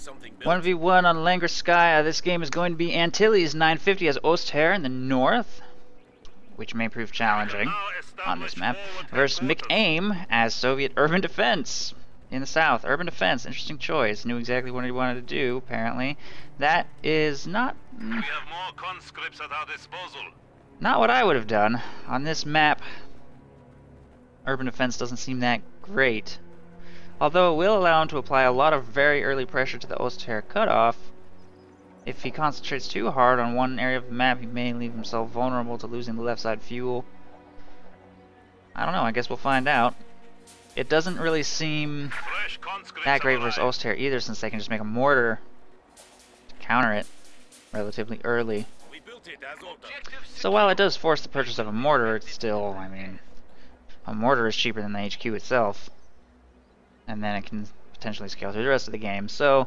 something built. 1v1 on Langreskaya. This game is going to be Antilles950 as Osther in the north, which may prove challenging on this map, versus McAim as Soviet Urban Defense in the south. Urban Defense, interesting choice. Knew exactly what he wanted to do, apparently. That is not... We have more conscripts at our disposal. Not what I would have done. On this map, Urban Defense doesn't seem that great. Although it will allow him to apply a lot of very early pressure to the Osther cutoff. If he concentrates too hard on one area of the map, he may leave himself vulnerable to losing the left side fuel. I don't know, I guess we'll find out. It doesn't really seem that great versus Osther either, since they can just make a mortar to counter it relatively early. So while it does force the purchase of a mortar, it's still, I mean, a mortar is cheaper than the HQ itself. And then it can potentially scale through the rest of the game. So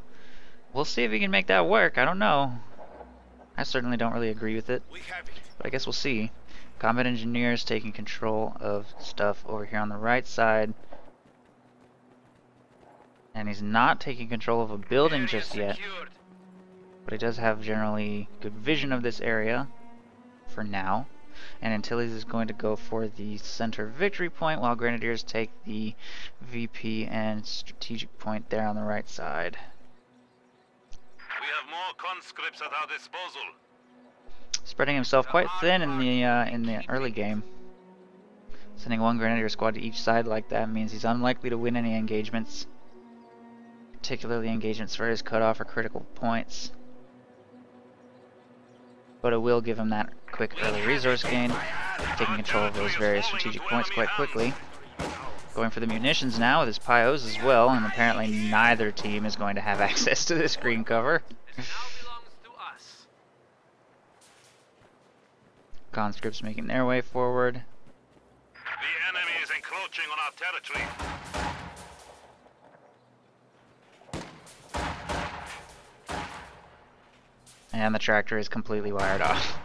we'll see if he can make that work. I don't know. I certainly don't really agree with it. But I guess we'll see. Combat engineers taking control of stuff over here on the right side. And he's not taking control of a building just yet. But he does have generally good vision of this area for now. And Antilles is going to go for the center victory point, while Grenadiers take the VP and strategic point there on the right side. We have more conscripts at our disposal. Spreading himself quite thin in the early game. Sending one Grenadier squad to each side like that means he's unlikely to win any engagements, particularly engagements for his cutoff or critical points. But it will give him that quick early resource gain, taking control of those various strategic points quite quickly. Going for the munitions now with his PIOs as well, and apparently neither team is going to have access to this green cover. Conscripts making their way forward. The enemy is encroaching on our territory. And the tractor is completely wired off.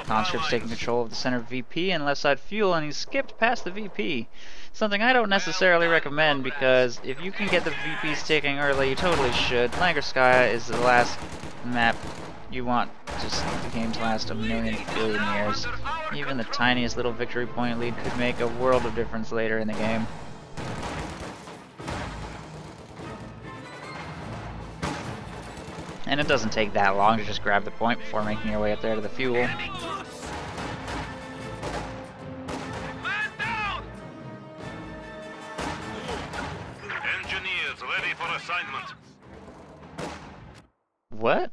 Conscript's taking control of the center VP and left side fuel, and he's skipped past the VP. Something I don't necessarily recommend, because if you can get the VPs taking early, you totally should. Langreskaya is the last map you want just the game to last a million billion years. Even the tiniest little victory point lead could make a world of difference later in the game. And it doesn't take that long to just grab the point before making your way up there to the fuel. Engineers ready for assignment. What?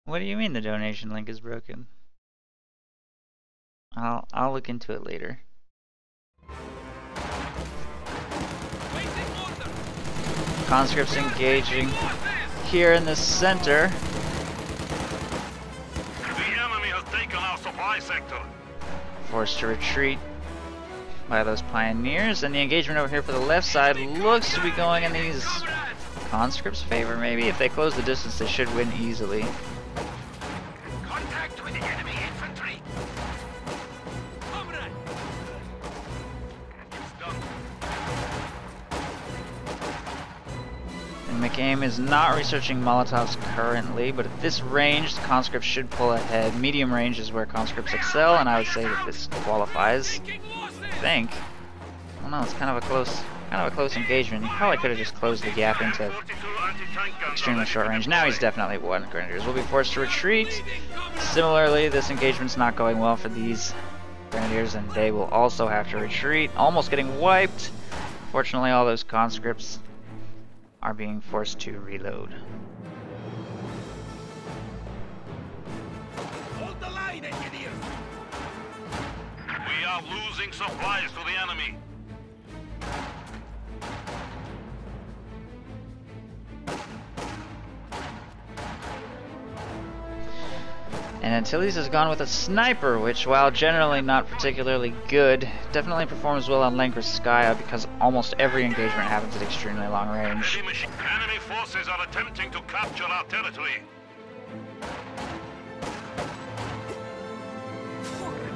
What do you mean the donation link is broken? I'll look into it later. Conscripts engaging here in the center. The enemy has taken our supply sector. Forced to retreat by those pioneers, and the engagement over here for the left side looks to be going in these conscripts' favor, maybe. If they close the distance, they should win easily. Contact with the enemy infantry. McAim is not researching Molotovs currently, but at this range, the conscripts should pull ahead. Medium range is where conscripts excel, and I would say that this qualifies. I think. I don't know, it's kind of a close engagement. He probably could have just closed the gap into extremely short range. Now he's definitely won. Grenadiers will be forced to retreat. Similarly, this engagement's not going well for these Grenadiers, and they will also have to retreat, almost getting wiped. Fortunately, all those conscripts are being forced to reload. Hold the line, engineers. We are losing supplies to the enemy. And Antilles has gone with a sniper, which, while generally not particularly good, definitely performs well on Langreskaya because almost every engagement happens at extremely long range. Enemy forces are attempting to capture our territory.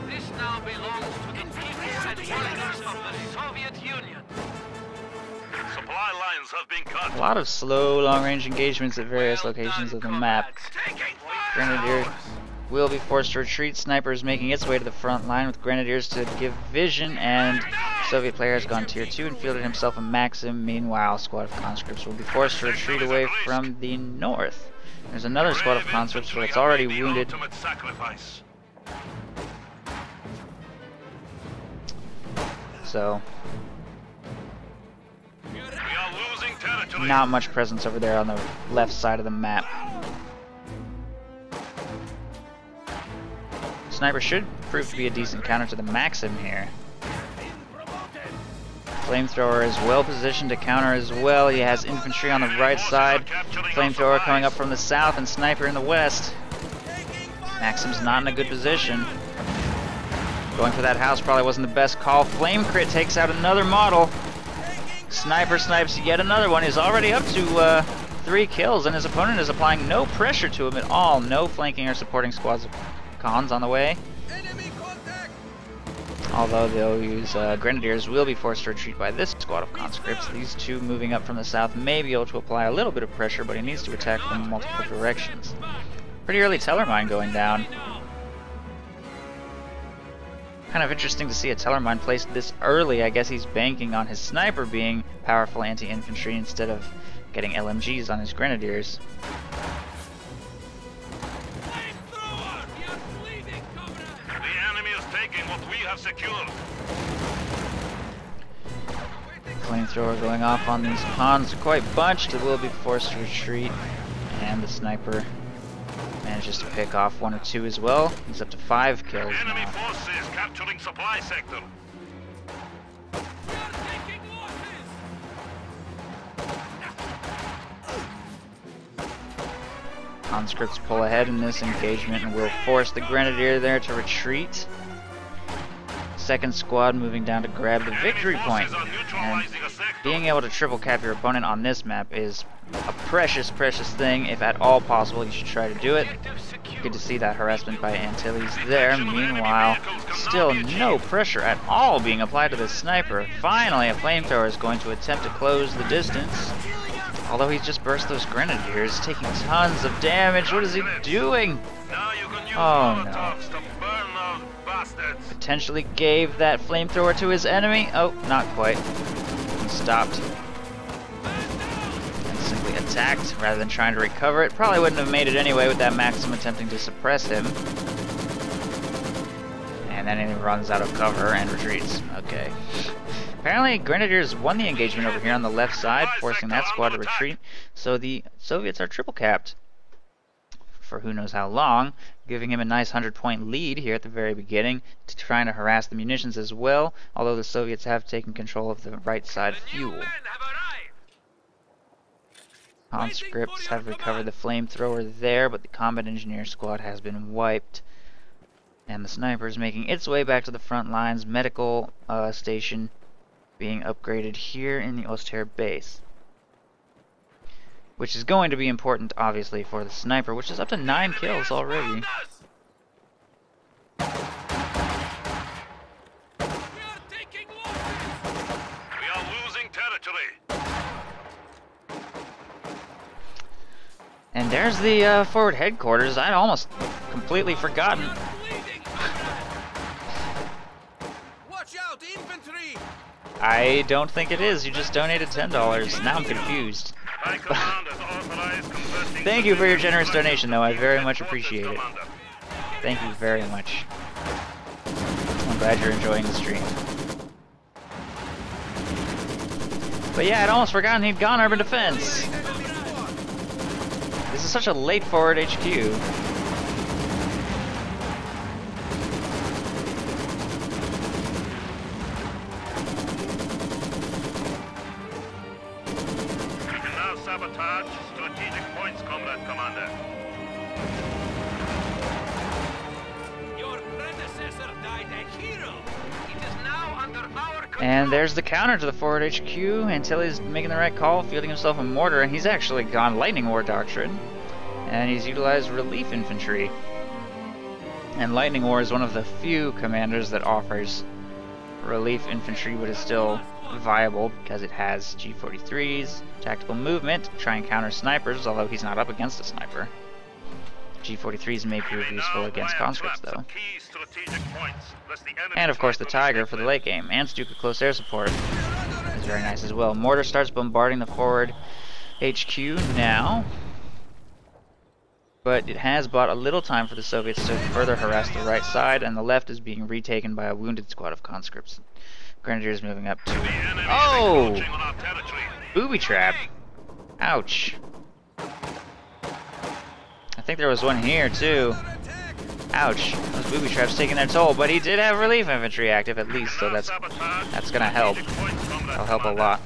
This now belongs to the people. supply lines have been cut. A lot of slow, long-range engagements at various locations of the map. Grenadier will be forced to retreat. Sniper is making its way to the front line with Grenadiers to give vision, and Soviet player has gone tier 2 and fielded himself a Maxim. Meanwhile, squad of conscripts will be forced to retreat away from the north. There's another squad of conscripts, but it's already wounded. So, not much presence over there on the left side of the map. Sniper should prove to be a decent counter to the Maxim here. Flamethrower is well positioned to counter as well. He has infantry on the right side, Flamethrower coming up from the south, and Sniper in the west. Maxim's not in a good position. Going for that house probably wasn't the best call. Flame Crit takes out another model. Sniper snipes yet another one. He's already up to 3 kills, and his opponent is applying no pressure to him at all. No flanking or supporting squads of cons on the way. Although they'll use Grenadiers will be forced to retreat by this squad of conscripts. These two moving up from the south may be able to apply a little bit of pressure, but he needs to attack from multiple directions. Pretty early Teller Mine going down. Kind of interesting to see a Teller Mine placed this early. I guess he's banking on his Sniper being powerful anti-infantry instead of getting LMGs on his Grenadiers. Secured. Flamethrower going off on these pawns, quite bunched. It will be forced to retreat, and the Sniper manages to pick off 1 or 2 as well. He's up to 5 kills Enemy now. forces capturing supply sector. Conscripts pull ahead in this engagement and will force the Grenadier there to retreat. Second squad moving down to grab the victory point. And being able to triple cap your opponent on this map is a precious, precious thing. If at all possible, you should try to do it. Good to see that harassment by Antilles there. Meanwhile, still no pressure at all being applied to the Sniper. Finally, a Flamethrower is going to attempt to close the distance. Although he's just burst those Grenadiers, taking tons of damage. What is he doing? Oh no. Potentially gave that Flamethrower to his enemy. Oh, not quite. He stopped. And simply attacked rather than trying to recover it. Probably wouldn't have made it anyway with that Maxim attempting to suppress him. And then he runs out of cover and retreats. Okay. Apparently, Grenadiers won the engagement over here on the left side, forcing that squad to retreat. So the Soviets are triple capped for who knows how long, giving him a nice 100-point lead here at the very beginning, trying to harass the munitions as well, although the Soviets have taken control of the right side fuel. Conscripts have recovered the Flamethrower there, but the Combat Engineer squad has been wiped. And the Sniper is making its way back to the front lines. Medical station being upgraded here in the Oster base, which is going to be important, obviously, for the Sniper, which is up to 9 kills already. We are losing territory. And there's the forward headquarters. I'd almost completely forgotten. Watch out, infantry! I don't think it is. You just donated $10. Now I'm confused. Thank you for your generous donation, though. I very much appreciate it. Thank you very much. I'm glad you're enjoying the stream. But yeah, I'd almost forgotten he'd gone urban defense. This is such a late forward HQ. Sabotage strategic points, Comrade Commander. Your predecessor died a hero. It is now under our control. And there's the counter to the forward HQ. Antilles making the right call, fielding himself a mortar, and he's actually gone Lightning War Doctrine. And he's utilized relief infantry. And Lightning War is one of the few commanders that offers relief infantry, but is still viable because it has G43s, tactical movement, try and counter snipers, although he's not up against a sniper. G43s may prove useful against conscripts, though. And of course the Tiger for the late game, and Stuka close air support is very nice as well. Mortar starts bombarding the forward HQ now, but it has bought a little time for the Soviets to further harass the right side, and the left is being retaken by a wounded squad of conscripts. Grenadiers moving up to... Oh! Booby trap! Ouch. I think there was one here too. Ouch. Those booby traps taking their toll, but he did have relief infantry active at least, so that's gonna help. That'll help a lot.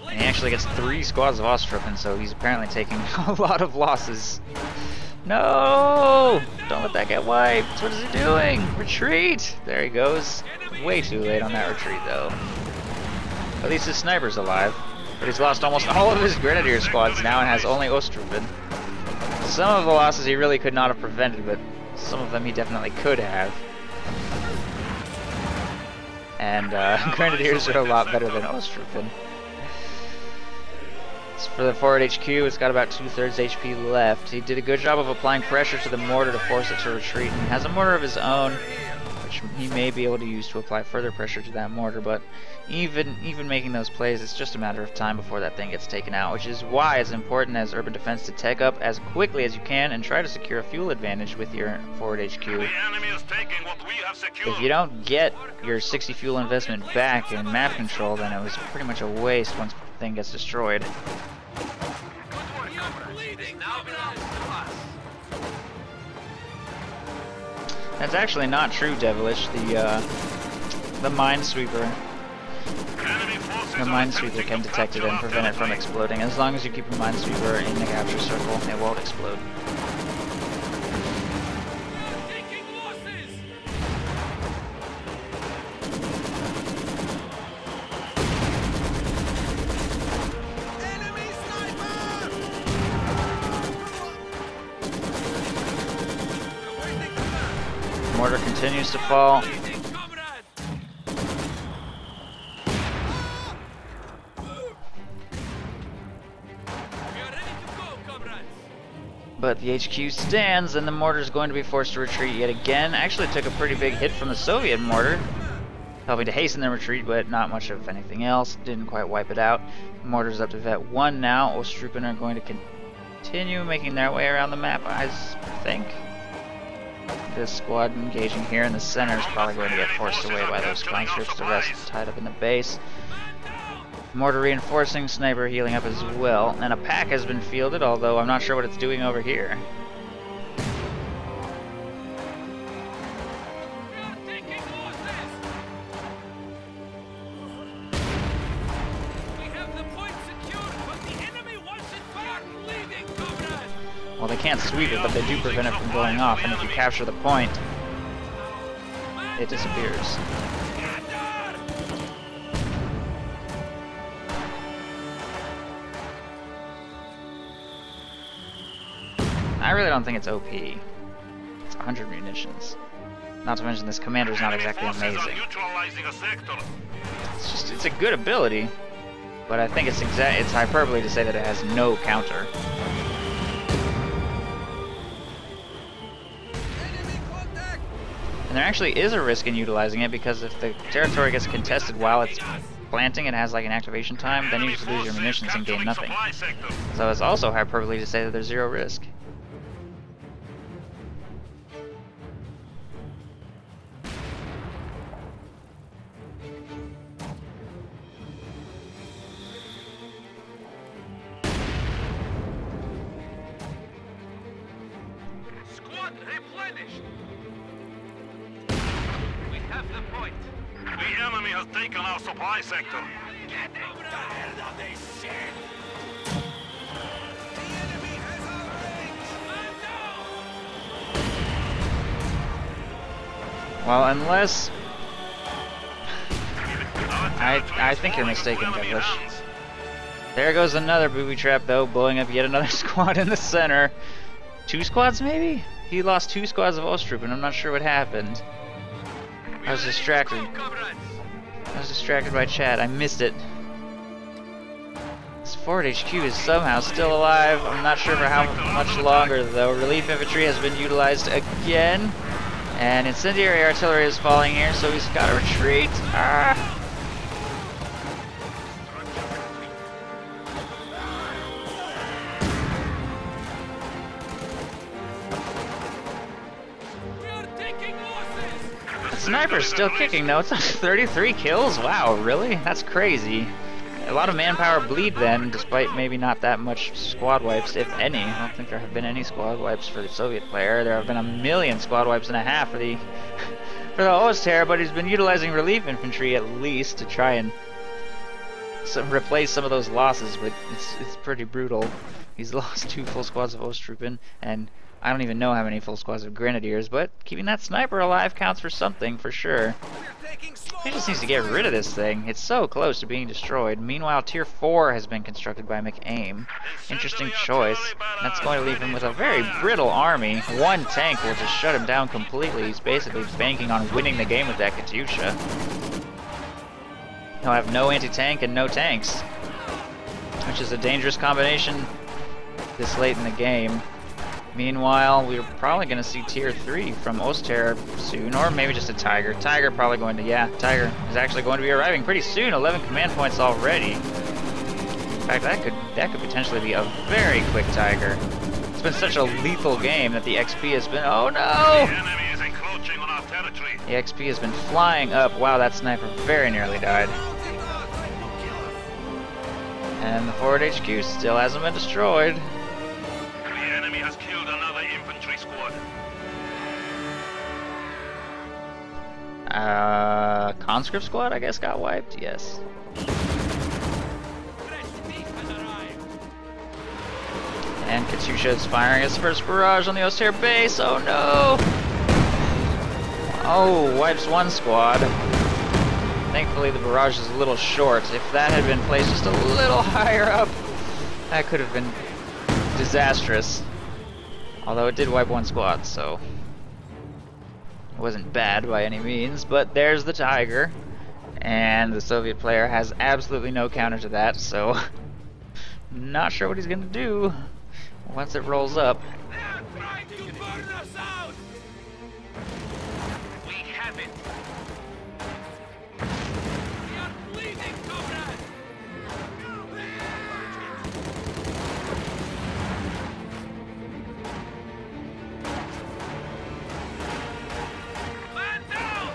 And he actually gets 3 squads of Osttruppen, so he's apparently taking a lot of losses. No! Don't let that get wiped. What is he doing? Retreat! There he goes. Way too late on that retreat, though. At least his sniper's alive. But he's lost almost all of his grenadier squads now and has only Osttruppen. Some of the losses he really could not have prevented, but some of them he definitely could have. And grenadiers are a lot better than Osttruppen. For the forward HQ, it's got about 2/3 HP left. He did a good job of applying pressure to the mortar to force it to retreat, and he has a mortar of his own, which he may be able to use to apply further pressure to that mortar, but even making those plays, it's just a matter of time before that thing gets taken out, which is why it's important as urban defense to tech up as quickly as you can and try to secure a fuel advantage with your forward HQ. If you don't get your 60 fuel investment back in map control, then it was pretty much a waste once the thing gets destroyed. That's actually not true, Devilish. The Minesweeper can detect it and prevent it from exploding. As long as you keep a Minesweeper in the capture circle, it won't explode. Mortar continues to fall. But the HQ stands, and the mortar is going to be forced to retreat yet again. Actually took a pretty big hit from the Soviet mortar, helping to hasten the retreat, but not much of anything else. Didn't quite wipe it out. Mortar's up to Vet 1 now. Osttruppen are going to continue making their way around the map, I think. This squad engaging here in the center is probably going to get forced away by those conscripts. The rest tied up in the base. Mortar reinforcing, sniper healing up as well, and a pack has been fielded, although I'm not sure what it's doing over here. Well, they can't sweep it, but they do prevent it from going off, and if you capture the point, it disappears. I really don't think it's OP. It's 100 munitions. Not to mention this commander's not exactly amazing. It's a good ability, but I think it's hyperbole to say that it has no counter. And there actually is a risk in utilizing it, because if the territory gets contested while it's planting and has like an activation time, then you just lose your munitions and gain nothing. So it's also hyperbole to say that there's zero risk. Squad replenished. We have the point. The enemy has taken our supply sector. Get tired of this shit. The enemy has our ranks. Well, unless... I think you're mistaken, Devilish. There goes another booby trap, though, blowing up yet another squad in the center. 2 squads, maybe? He lost 2 squads of Ostrup, and I'm not sure what happened. I was distracted. I was distracted by chat. I missed it. This forward HQ is somehow still alive. I'm not sure for how much longer, though. Relief infantry has been utilized again. And incendiary artillery is falling here, so he's got to retreat. Ah! Sniper's still kicking though. It's 33 kills. Wow, really? That's crazy. A lot of manpower bleed then, despite maybe not that much squad wipes, if any. I don't think there have been any squad wipes for the Soviet player. There have been 1,000,000 squad wipes and a half for the Oster, but he's been utilizing relief infantry at least to try and replace some of those losses. But it's pretty brutal. He's lost 2 full squads of Ostruppen, and I don't even know how many full squads of Grenadiers, but keeping that sniper alive counts for something, for sure. He just needs to get rid of this thing. It's so close to being destroyed. Meanwhile, Tier 4 has been constructed by McAim. Interesting choice. That's going to leave him with a very brittle army. 1 tank will just shut him down completely. He's basically banking on winning the game with that Katyusha. He'll have no anti-tank and no tanks, which is a dangerous combination this late in the game. Meanwhile, we're probably going to see Tier 3 from Oster soon, or maybe just a Tiger. Tiger probably going to, yeah, Tiger is actually going to be arriving pretty soon. 11 command points already. In fact, that could potentially be a very quick Tiger. It's been such a lethal game that the XP has been, oh no! The enemy is encroaching on our territory. The XP has been flying up. Wow, that sniper very nearly died. And the forward HQ still hasn't been destroyed. The enemy has killed another infantry squad. Conscript squad, I guess, got wiped. Yes. And Katyusha is firing his first barrage on the Oster base. Oh no! Oh, wipes 1 squad. Thankfully, the barrage is a little short. If that had been placed just a little higher up, that could have been disastrous. Although it did wipe 1 squad, so it wasn't bad by any means. But there's the Tiger, and the Soviet player has absolutely no counter to that, so not sure what he's gonna do once it rolls up. They're trying to burn us out! We have it! We are bleeding, comrade! Man down!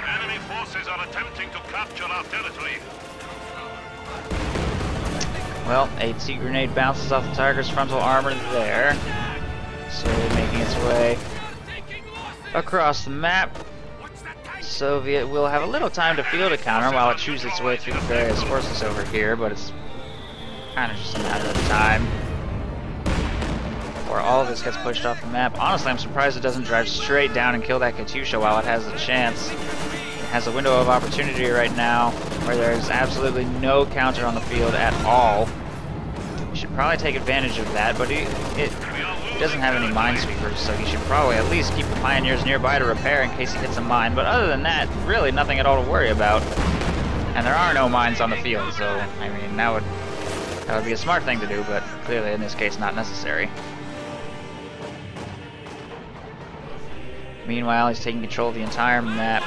Enemy forces are attempting to capture our territory. Well, a T grenade bounces off the Tiger's frontal armor there, slowly making its way across the map. Soviet will have a little time to field a counter while it chews its way through the various forces over here, but it's kind of just a matter of time before all of this gets pushed off the map. Honestly, I'm surprised it doesn't drive straight down and kill that Katyusha while it has the chance. It has a window of opportunity right now where there's absolutely no counter on the field at all. He should probably take advantage of that, but he doesn't have any minesweepers, so he should probably at least keep the Pioneers nearby to repair in case he hits a mine. But other than that, really nothing at all to worry about. And there are no mines on the field, so I mean that would be a smart thing to do, but clearly in this case not necessary. Meanwhile, he's taking control of the entire map.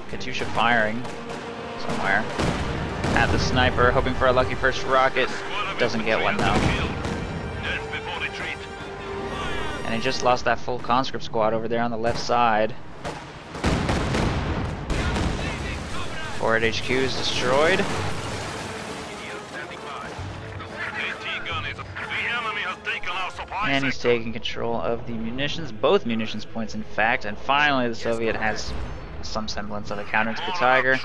Katyusha firing somewhere at the sniper, hoping for a lucky first rocket. Doesn't get one though. And he just lost that full conscript squad over there on the left side. Forward HQ is destroyed. And he's taking control of the munitions, both munitions points in fact, and finally the Soviet has some semblance of a counter to the Tiger.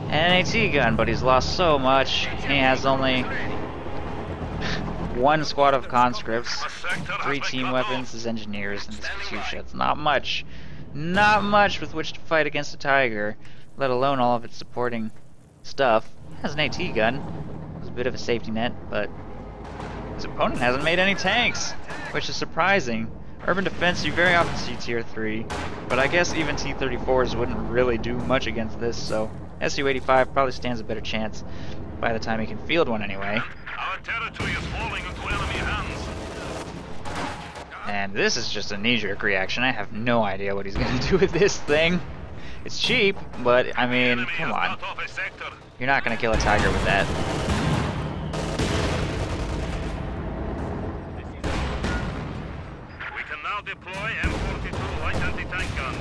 And an AT gun, but he's lost so much. He has only 1 squad of conscripts, 3 team weapons, his engineers, and his Katyusha. It's not much. Not much with which to fight against a Tiger, let alone all of its supporting stuff. He has an AT gun. It was a bit of a safety net, but His opponent hasn't made any tanks, which is surprising. Urban defense, you very often see tier 3, but I guess even T-34s wouldn't really do much against this, so Su-85 probably stands a better chance by the time he can field one anyway. Our territory is falling into enemy hands. And this is just a knee-jerk reaction. I have no idea what he's going to do with this thing. It's cheap, but I mean, come on. You're not going to kill a tiger with that. We can now deploy M42 light anti-tank guns.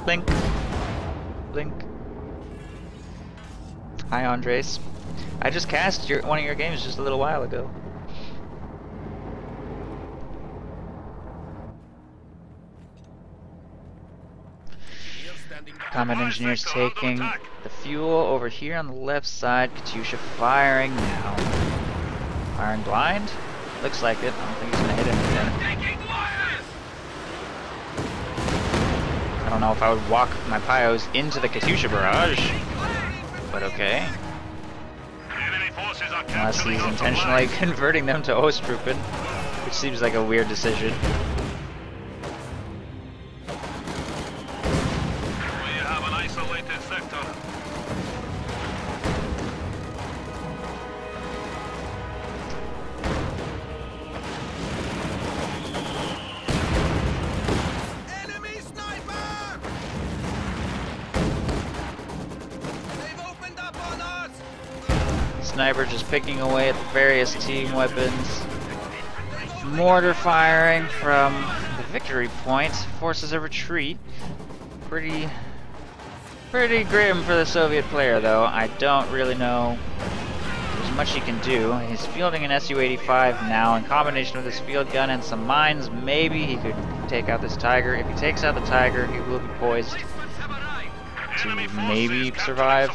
Blink. Blink. Hi, Andres. I just cast one of your games just a little while ago. Combat engineers taking the fuel over here on the left side. Katyusha firing now. Firing blind? Looks like it. I don't think he's gonna hit anything. I don't know if I would walk my Pyos into the Katyusha barrage, but okay. Unless he's intentionally converting them to Ostrupen, which seems like a weird decision. We have an isolated sector. Enemy sniper! They've opened up on us! Sniper just picking away at the various team weapons. Mortar firing from the victory point forces a retreat. Pretty grim for the Soviet player, though. I don't really know there's much he can do. He's fielding an Su-85 now in combination with his field gun and some mines. Maybe he could take out this Tiger. If he takes out the Tiger, he will be poised to maybe survive.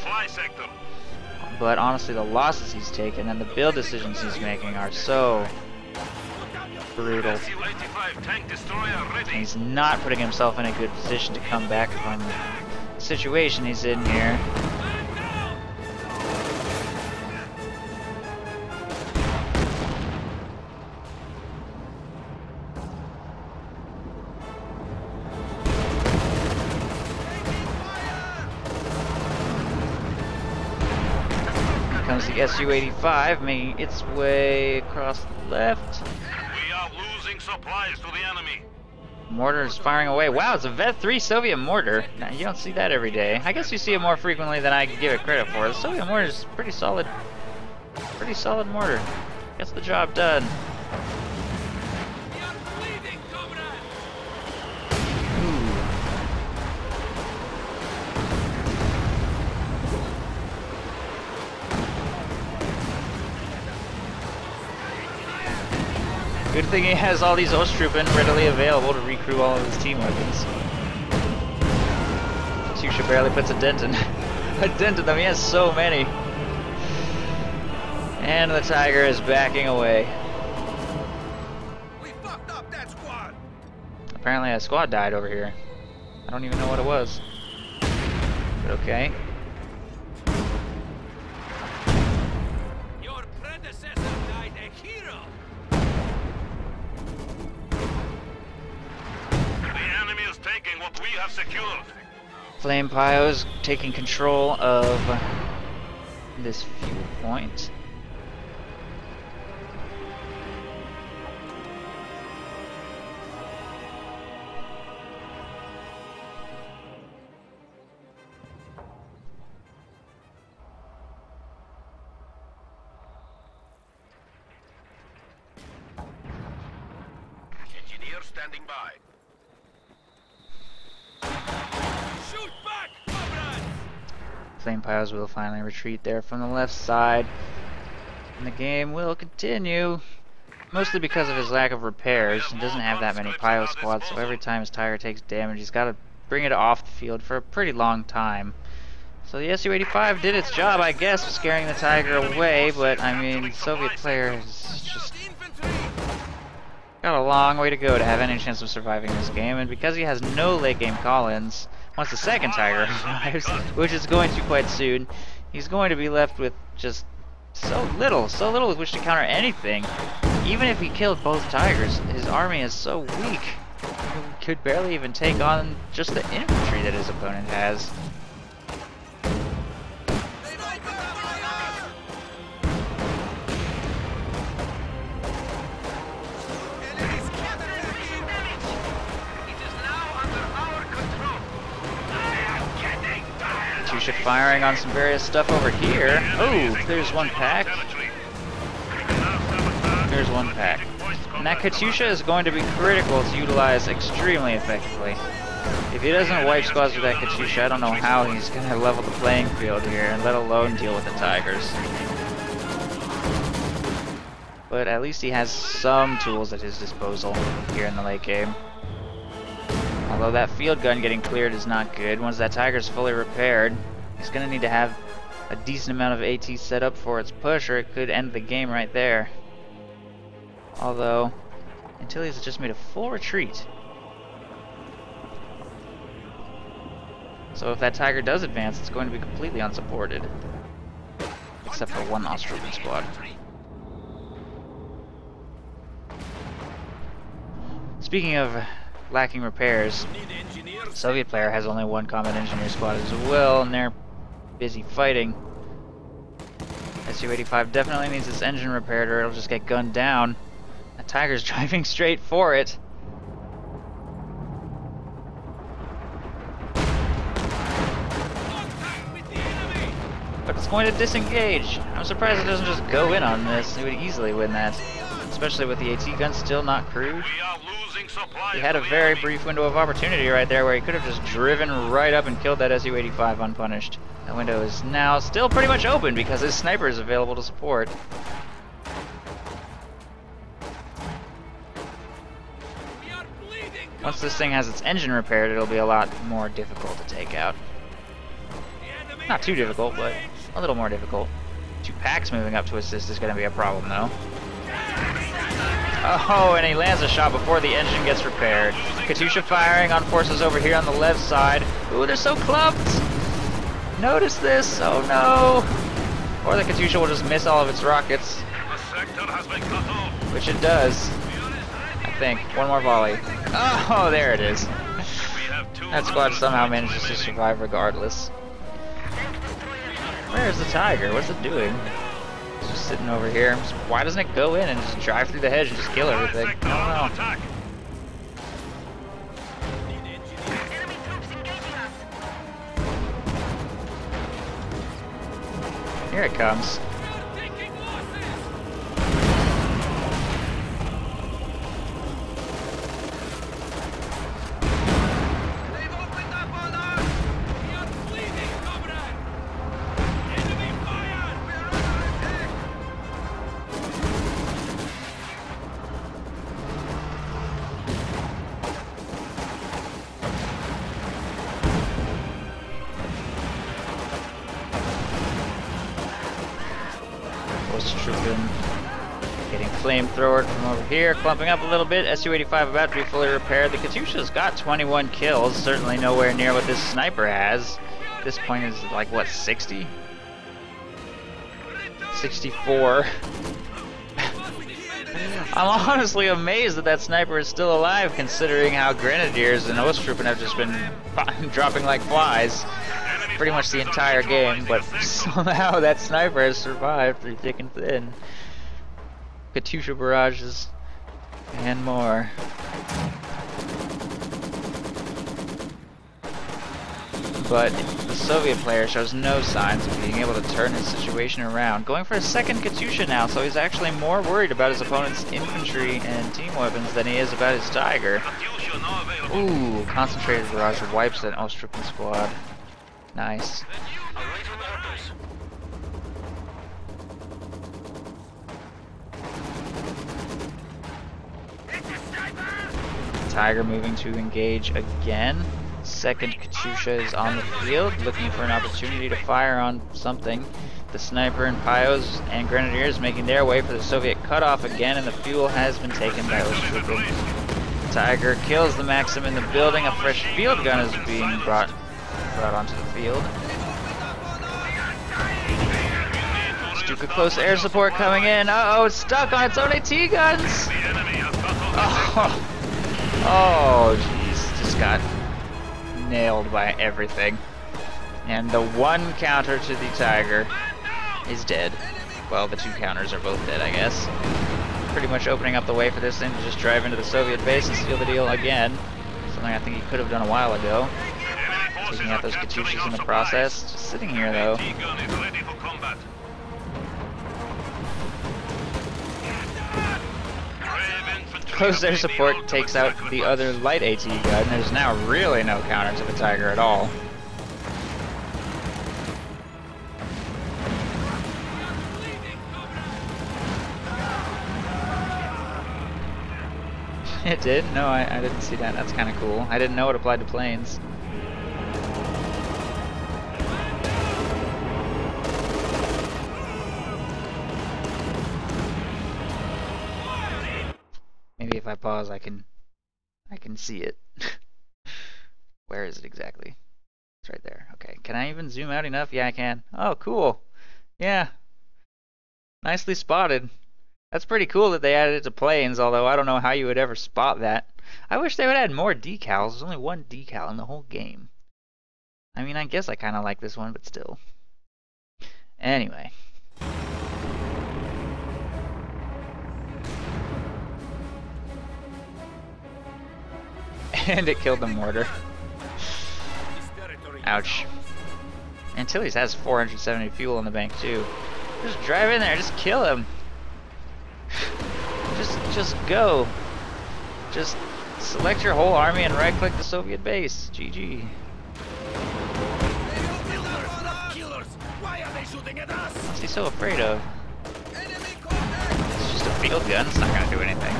But honestly, the losses he's taken and the build decisions he's making are so brutal. He's not putting himself in a good position to come back from the situation he's in here. Comes the Su-85 making its way across the left. We are losing supplies to the enemy. Mortar is firing away. Wow, it's a Vet 3 Soviet mortar. Now, you don't see that every day. I guess you see it more frequently than I give it credit for. The Soviet mortar is pretty solid mortar. Gets the job done. Good thing he has all these Ostrupen readily available to recrew all of his team weapons. Katyusha barely puts a dent in them. He has so many. And the Tiger is backing away. We fucked up that squad. Apparently a squad died over here. I don't even know what it was. But okay. Your predecessor died a hero. The enemy is taking what we have secured. Flame Pyos taking control of this fuel point. Engineer standing by. Shoot back, comrades! Flame Pyos will finally retreat there from the left side. And the game will continue. Mostly because of his lack of repairs. He doesn't have that many Pyo squads, so every time his Tiger takes damage, he's got to bring it off the field for a pretty long time. So the Su-85 did its job, I guess, of scaring the Tiger away, but I mean, the Soviet player has just got a long way to go to have any chance of surviving this game, and because he has no late game call-ins, once the second Tiger arrives, which is going to quite soon, he's going to be left with just so little with which to counter anything. Even if he killed both Tigers, his army is so weak. He could barely even take on just the infantry that his opponent has. Katyusha firing on some various stuff over here. Oh, there's one pack. There's one pack. And that Katyusha is going to be critical to utilize extremely effectively. If he doesn't wipe squads with that Katyusha, I don't know how he's going to level the playing field here, and let alone deal with the Tigers. But at least he has some tools at his disposal here in the late game. Although that field gun getting cleared is not good. Once that Tiger's fully repaired, he's going to need to have a decent amount of AT set up for its push, or it could end the game right there. Although, Antilles has just made a full retreat. So if that Tiger does advance, it's going to be completely unsupported. Except for one Austrian squad. Speaking of lacking repairs, the Soviet player has only one combat engineer squad as well, and they're busy fighting. Su-85 definitely needs its engine repaired or it'll just get gunned down. That Tiger's driving straight for it. But it's going to disengage. I'm surprised it doesn't just go in on this. It would easily win that. Especially with the AT gun still not crewed. He had a very brief window of opportunity right there where he could have just driven right up and killed that Su-85 unpunished. That window is now still pretty much open because his sniper is available to support. Once this thing has its engine repaired, it'll be a lot more difficult to take out. Not too difficult, but a little more difficult. 2 packs moving up to assist is going to be a problem, though. Oh, and he lands a shot before the engine gets repaired. Katyusha firing on forces over here on the left side. Ooh, they're so clumped! Notice this! Oh no! Or the Katyusha will just miss all of its rockets. Which it does. I think. One more volley. Oh, there it is. That squad somehow manages to survive regardless. Where's the Tiger? What's it doing? It's just sitting over here. Why doesn't it go in and just drive through the hedge and just kill everything? I don't know. Here it comes. Trooping, getting flamethrowered from over here, clumping up a little bit. Su-85 about to be fully repaired. The Katyusha's got 21 kills, certainly nowhere near what this sniper has. This point is like, what, 60? 64. I'm honestly amazed that that sniper is still alive, considering how Grenadiers and Osttroppen have just been dropping like flies pretty much the entire game, but somehow that sniper has survived through thick and thin. Katyusha barrages and more. But the Soviet player shows no signs of being able to turn his situation around. Going for a second Katyusha now, so he's actually more worried about his opponent's infantry and team weapons than he is about his Tiger. Ooh, concentrated barrage wipes that Osttroppen squad. Nice. Tiger moving to engage again. Second Katyusha is on the field, looking for an opportunity to fire on something. The sniper and Pyos and Grenadiers making their way for the Soviet cutoff again, and the fuel has been taken by Osttroppen. Tiger kills the Maxim in the building. A fresh field gun is being brought onto the field. Stuka close air support coming in. Uh-oh, it's stuck on its own AT guns! The enemy has battled Oh, jeez, just got nailed by everything. And the one counter to the Tiger is dead. Well, the two counters are both dead, I guess. Pretty much opening up the way for this thing to just drive into the Soviet base and steal the deal again. Something I think he could have done a while ago. Taking out those Katyushas in the process. Just sitting here, though. AT gun is ready for combat. Close air support takes out the other light AT gun. There's now really no counter to the Tiger at all. It did? No, I didn't see that. That's kind of cool. I didn't know it applied to planes. Maybe if I pause, I can see it. Where is it exactly? It's right there. Okay. Can I even zoom out enough? Yeah, I can. Oh, cool. Yeah. Nicely spotted. That's pretty cool that they added it to planes, although I don't know how you would ever spot that. I wish they would add more decals. There's only one decal in the whole game. I mean, I guess I kind of like this one, but still. Anyway. And it killed the mortar. Ouch. Antilles has 470 fuel in the bank, too. Just drive in there, just kill him. Just go. Just select your whole army and right-click the Soviet base. GG. What's he so afraid of? It's just a field gun. It's not gonna do anything.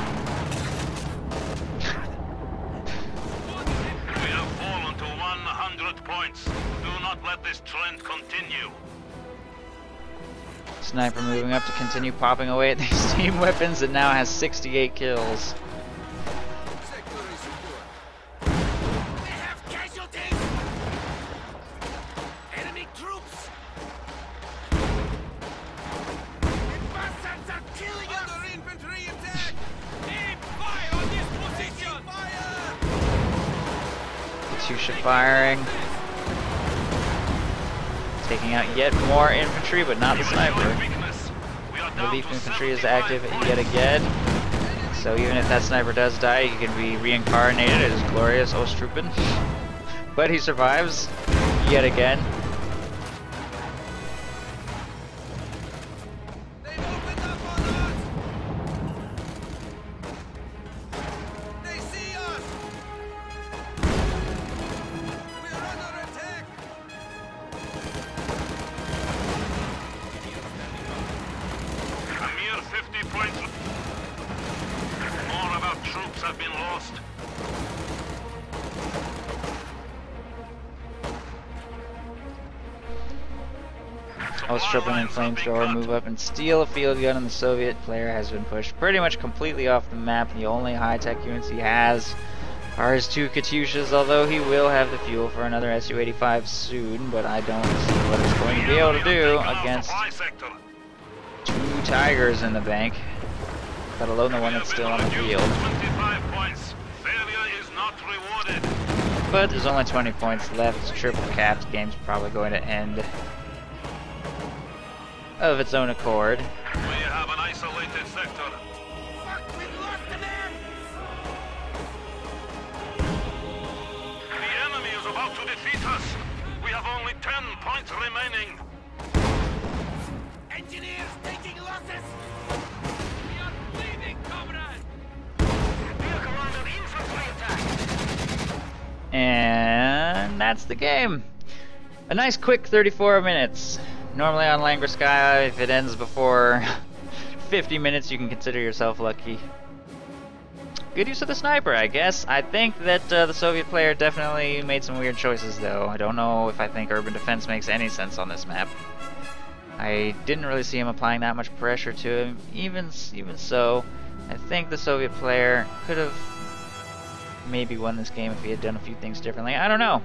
We have fallen to 100 points. Do not let this trend continue. Sniper moving up to continue popping away at these team weapons. It now has 68 kills. We have casualties! Enemy troops! Bastards are killing us! Under infantry attack! Aim fire on this position! Fire! Katyusha firing. Taking out yet more infantry, but not the sniper. Relief infantry is active yet again. So even if that sniper does die, he can be reincarnated as glorious Ostrupen. But he survives yet again. They've opened up on us! They see us! We're under attack! A mere 50 points. More of our troops have been lost. Ostrupen and Flamethrower move up and steal a field gun, and the Soviet player has been pushed pretty much completely off the map. The only high-tech units he has are his two Katyushas, although he will have the fuel for another Su-85 soon, but I don't see what he's going to be able to do against two Tigers in the bank, let alone the one that's still on the field. 25 points. Failure is not rewarded. But there's only 20 points left. It's triple capped. Game's probably going to end of its own accord. We have an isolated sector. Fuck, we've lost the man! The enemy is about to defeat us. We have only 10 points remaining. Engineers taking losses! We are bleeding, comrade! Vehicle under infantry attack! And that's the game. A nice quick 34 minutes. Normally on Langreskaya, if it ends before 50 minutes, you can consider yourself lucky. Good use of the sniper, I guess. I think that the Soviet player definitely made some weird choices, though. I don't know if I think urban defense makes any sense on this map. I didn't really see him applying that much pressure to him. Even so, I think the Soviet player could have maybe won this game if he had done a few things differently. I don't know.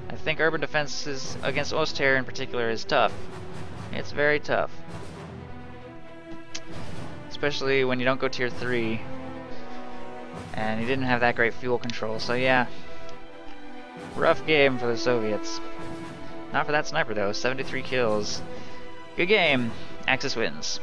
I think urban defense against Oster in particular is tough. It's very tough. especially when you don't go tier 3. And he didn't have that great fuel control, so yeah. Rough game for the Soviets. Not for that sniper though, 73 kills. Good game. Axis wins.